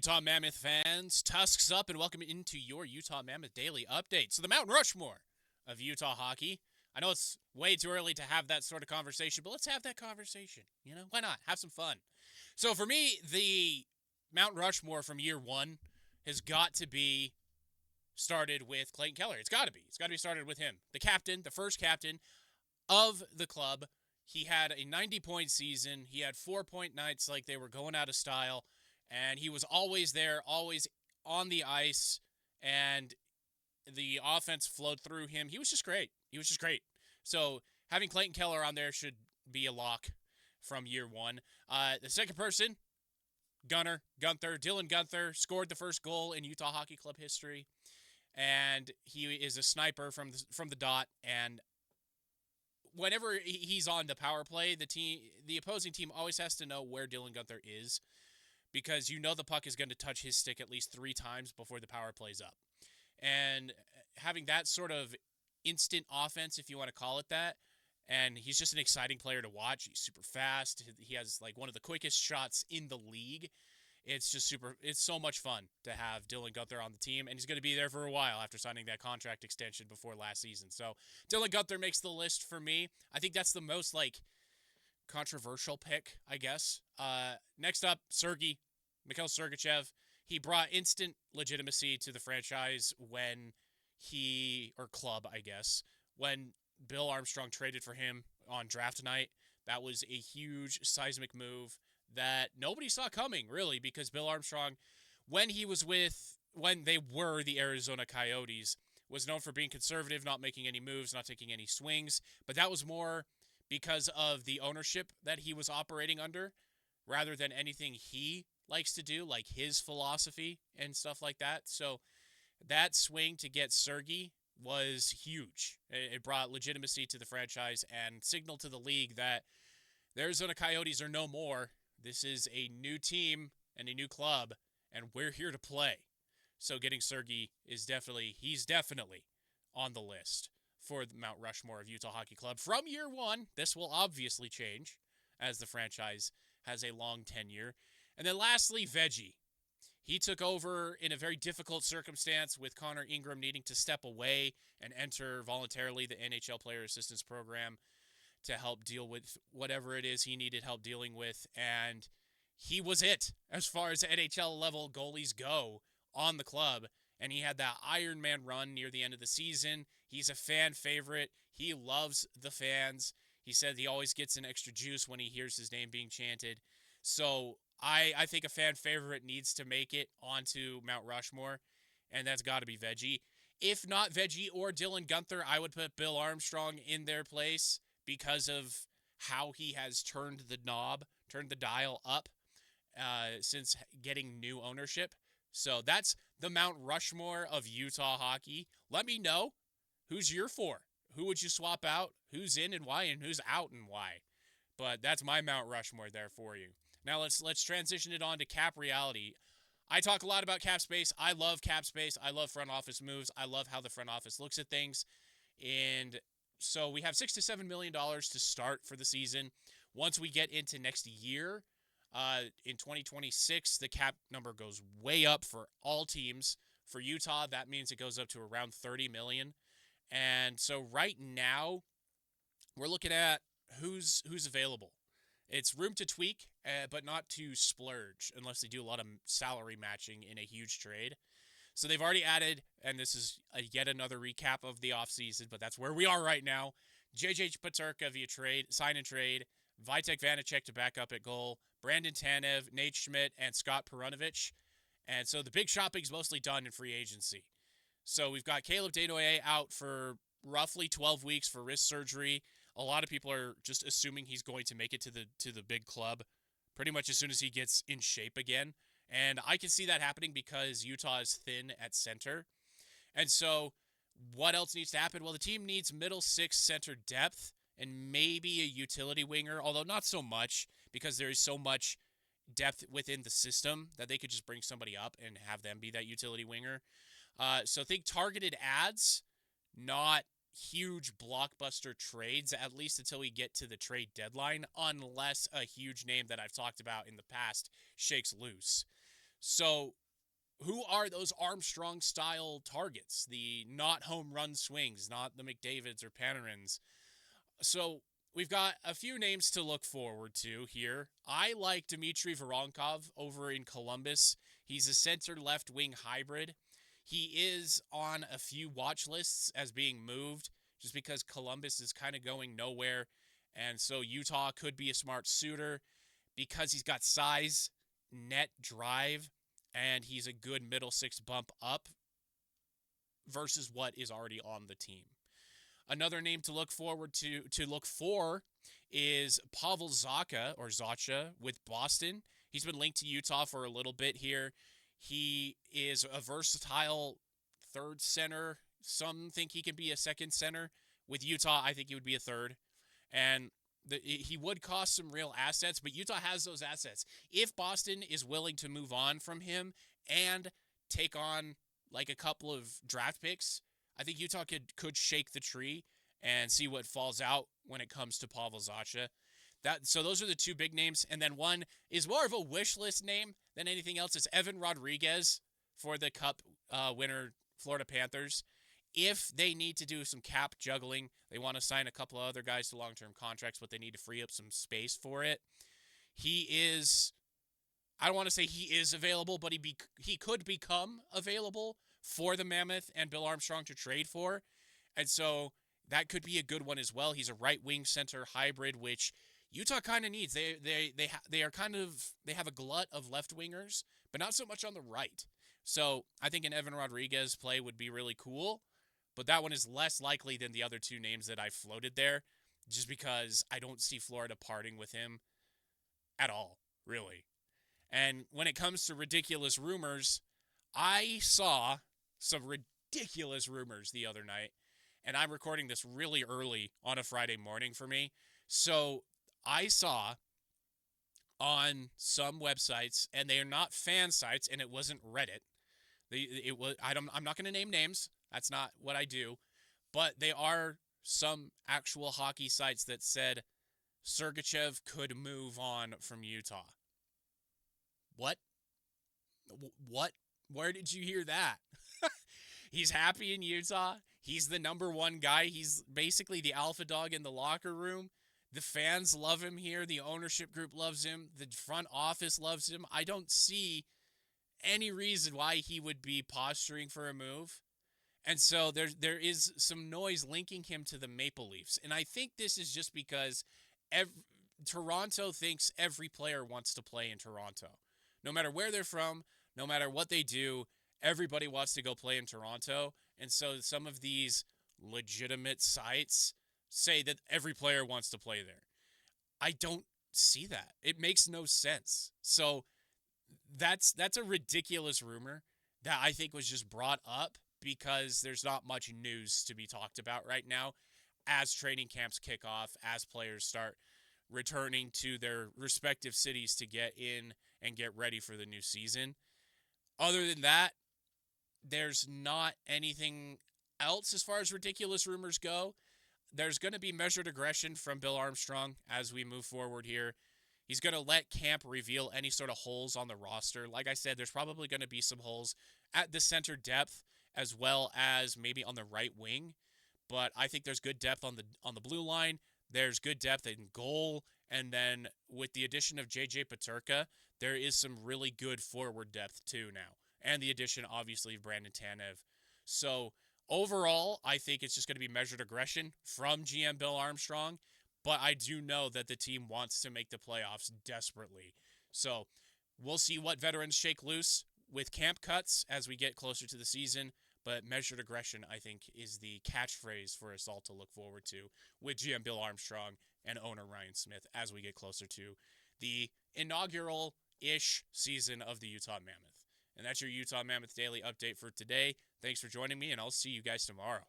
Utah Mammoth fans, Tusks up and welcome into your Utah Mammoth Daily update. So the Mount Rushmore of Utah hockey. I know it's way too early to have that sort of conversation, but let's have that conversation. Why not? Have some fun. So for me, the Mount Rushmore from year one has got to be started with Clayton Keller. It's got to be. It's got to be started with him. The captain, the first captain of the club. He had a 90-point season. He had 4-point nights like they were going out of style. And he was always there, always on the ice, and the offense flowed through him. He was just great. So having Clayton Keller on there should be a lock from year one. The second person, Dylan Gunther, scored the first goal in Utah Hockey Club history, and he is a sniper from the dot. And whenever he's on the power play, the opposing team always has to know where Dylan Gunther is, because the puck is going to touch his stick at least 3 times before the power play's up. And having that sort of instant offense, if you want to call it that, and he's just an exciting player to watch. He's super fast. He has like one of the quickest shots in the league. It's so much fun to have Dylan Gunther on the team, and he's going to be there for a while after signing that contract extension before last season. So Dylan Gunther makes the list for me. I think that's the most controversial pick, I guess. Next up, Mikhail Sergachev. He brought instant legitimacy to the franchise when when Bill Armstrong traded for him on draft night. That was a huge seismic move that nobody saw coming, really, because Bill Armstrong, when they were the Arizona Coyotes, was known for being conservative, not making any moves, not taking any swings. But that was more because of the ownership that he was operating under, rather than anything he likes to do, like his philosophy and stuff like that. So that swing to get Sergei was huge. It brought legitimacy to the franchise and signaled to the league that the Arizona Coyotes are no more. This is a new team and a new club, and we're here to play. So getting Sergei he's definitely on the list for the Mount Rushmore of Utah Hockey Club from year one. This will obviously change as the franchise has a long tenure. And then lastly, Veggie. He took over in a very difficult circumstance with Connor Ingram needing to step away and enter voluntarily the NHL Player Assistance Program to help deal with whatever it is he needed help dealing with. And he was it as far as NHL level goalies go on the club. And he had that Iron Man run near the end of the season. He's a fan favorite. He loves the fans. He said he always gets an extra juice when he hears his name being chanted. So I think a fan favorite needs to make it onto Mount Rushmore, and that's got to be Veggie. If not Veggie or Dylan Gunther, I would put Bill Armstrong in their place because of how he has turned the dial up since getting new ownership. So that's the Mount Rushmore of Utah hockey. Let me know who's your for. Who would you swap out? Who's in and why, and who's out and why? But that's my Mount Rushmore there for you. Now let's transition it on to cap reality. I talk a lot about cap space. I love cap space. I love front office moves. I love how the front office looks at things. And so we have $6 to $7 million to start for the season. Once we get into next year, in 2026, the cap number goes way up for all teams. For Utah, that means it goes up to around $30 million. And so right now, we're looking at who's available. It's room to tweak, but not to splurge unless they do a lot of salary matching in a huge trade. So they've already added, and this is yet another recap of the offseason, but that's where we are right now. JJ Peterka via sign and trade, Vitek Vanacek to back up at goal, Brandon Tanev, Nate Schmidt, and Scott Perunovich. And so the big shopping's mostly done in free agency. So we've got Caleb Desnoyers out for roughly 12 weeks for wrist surgery. A lot of people are just assuming he's going to make it to the big club pretty much as soon as he gets in shape again. And I can see that happening because Utah is thin at center. And so what else needs to happen? Well, the team needs middle six center depth and maybe a utility winger, although not so much because there is so much depth within the system that they could just bring somebody up and have them be that utility winger. So think targeted ads, not huge blockbuster trades, at least until we get to the trade deadline, unless a huge name that I've talked about in the past shakes loose. So, who are those Armstrong style targets? The not home run swings, not the McDavids or Panerins. So, we've got a few names to look forward to here. I like Dmitry Voronkov over in Columbus. He's a center left wing hybrid. He is on a few watch lists as being moved just because Columbus is kind of going nowhere. And so Utah could be a smart suitor because he's got size, net drive, and he's a good middle six bump up versus what is already on the team. Another name to look forward to look for is Pavel Zacha or Zacha with Boston. He's been linked to Utah for a little bit here. He is a versatile third center. Some think he can be a second center. With Utah, I think he would be a third. And he would cost some real assets, but Utah has those assets. If Boston is willing to move on from him and take on like a couple of draft picks, I think Utah could shake the tree and see what falls out when it comes to Pavel Zacha. So those are the two big names. And then one is more of a wish list name than anything else. It's Evan Rodriguez for the Cup winner Florida Panthers. If they need to do some cap juggling, they want to sign a couple of other guys to long-term contracts, but they need to free up some space for it. He is, I don't want to say he is available, but he could become available for the Mammoth and Bill Armstrong to trade for. And so that could be a good one as well. He's a right wing center hybrid, which Utah kind of needs. They have a glut of left wingers, but not so much on the right. So I think an Evan Rodriguez play would be really cool, but that one is less likely than the other two names that I floated there, just because I don't see Florida parting with him at all, really. And when it comes to ridiculous rumors, I saw some ridiculous rumors the other night, and I'm recording this really early on a Friday morning for me. So I saw on some websites, and they are not fan sites, and it wasn't Reddit. I'm not going to name names. That's not what I do. But they are some actual hockey sites that said Sergachev could move on from Utah. What? What? Where did you hear that? He's happy in Utah. He's the number one guy. He's basically the alpha dog in the locker room. The fans love him here. The ownership group loves him. The front office loves him. I don't see any reason why he would be posturing for a move. And so there is some noise linking him to the Maple Leafs. And I think this is just because Toronto thinks every player wants to play in Toronto. No matter where they're from, no matter what they do, everybody wants to go play in Toronto. And so some of these legitimate sites say that every player wants to play there. I don't see that. It makes no sense. So that's a ridiculous rumor that I think was just brought up because there's not much news to be talked about right now as training camps kick off, as players start returning to their respective cities to get in and get ready for the new season. Other than that, there's not anything else as far as ridiculous rumors go. There's going to be measured aggression from Bill Armstrong as we move forward here. He's going to let camp reveal any sort of holes on the roster. Like I said, there's probably going to be some holes at the center depth as well as maybe on the right wing. But I think there's good depth on the blue line. There's good depth in goal. And then with the addition of J.J. Peterka, there is some really good forward depth too now. And the addition, obviously, of Brandon Tanev. So overall, I think it's just going to be measured aggression from GM Bill Armstrong. But I do know that the team wants to make the playoffs desperately. So we'll see what veterans shake loose with camp cuts as we get closer to the season. But measured aggression, I think, is the catchphrase for us all to look forward to with GM Bill Armstrong and owner Ryan Smith as we get closer to the inaugural-ish season of the Utah Mammoth. And that's your Utah Mammoth Daily update for today. Thanks for joining me, and I'll see you guys tomorrow.